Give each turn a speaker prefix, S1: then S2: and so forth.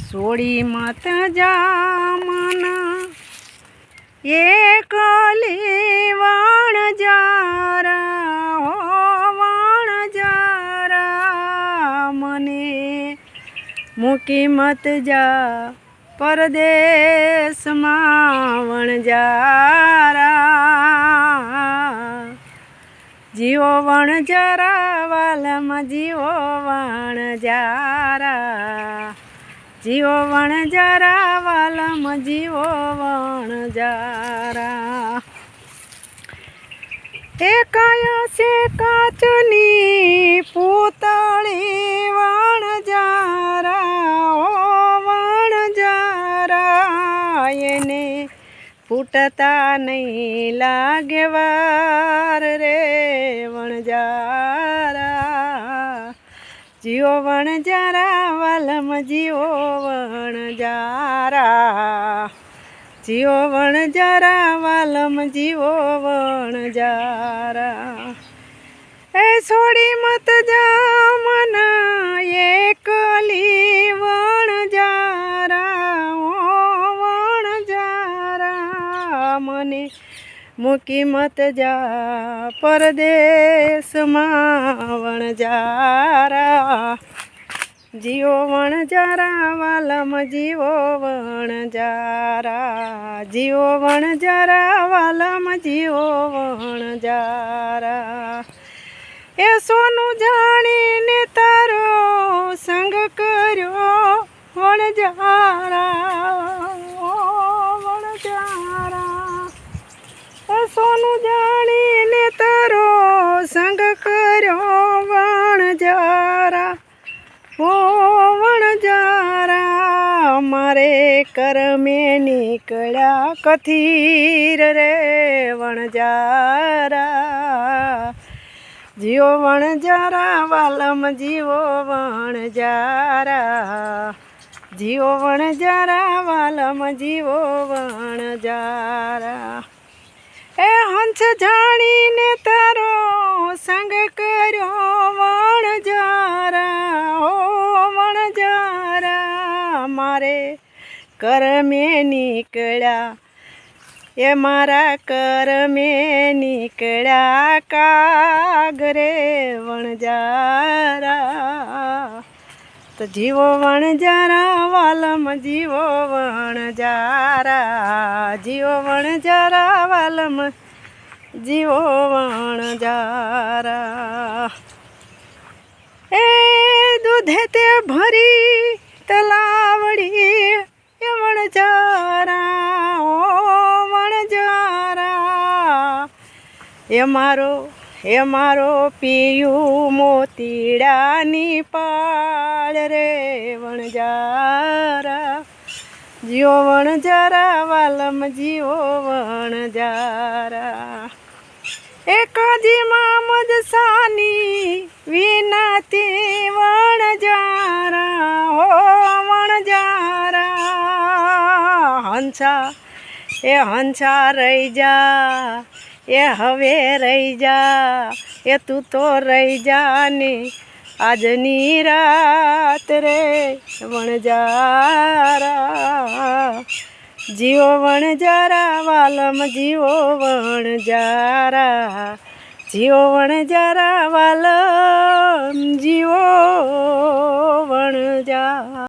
S1: સોડી મત જા મન એકલી વણજારા હો વણજારા મને મૂકી મત જા પરદેશમાં વણજારા જીવો વણજારા વાલમાં જીવો વણજારા જીવો વણજારા વાલમાં જીવો વણજારા એકાયા છે કાચની પૂતળી વણજારા ઓ વણજારા એને ફૂટતા નહીં લાગે વાર રે વણજારા જીવો વણજારા વાલમાં જીવો વણજારા જીવો વણજારા વાલમાં જીવો વણજારા એ છોડી મત જા મન એકલી વણજારા ઓ વણજારા મને મૂકી મત જા પરદેશમાં વણજારા જીવો વણજારા વાલમાં જીવો વણજારા જીવો વણજારા વાલમાં જીવો વણજારા એ સોનું જાણીને તારો સંગ કર્યો વણજારા વણજારા એ સોનું જાણીને તારો સંગ કર્યો વણજારા ઓ વણજારા મારે કરમે નીકળ્યા કથીર રે વણજારા જીવો વણજારા વાલમાં જીવો વણજારા જીવો વણજારા વાલમાં જીવો વણજારા એ હંસ જાણીને તારો સંગ કર્યો વણજારા ઓ વણજારા મારે કરમે નીકળ્યા એ મારા કરમે નીકળ્યા કાગરે વણજારા તો જીવો વણજારા વાલમાં જીવો વણજારા જીવો વણજારા વાલમાં જીવો વણજારા એ દૂધે તે ભરી તલાવડી એ વણજારા ઓ વણજારા એ મારો પિયું મોતીડાની પાળ રે વણજારા જીવો વણજારા વાલમાં જીવો વણજારા એ કાજી મામદ સાની વિનાતી વણજારા હો વણજારા હંસા રહી જા એ હવે રહી જા એ તું તો રહી જા ને આજની રાત રે વણજારા જીવો વણજારા વાલમાં જીવો વણજારા જીવો વણજારા વાલમ જીવો વણજારા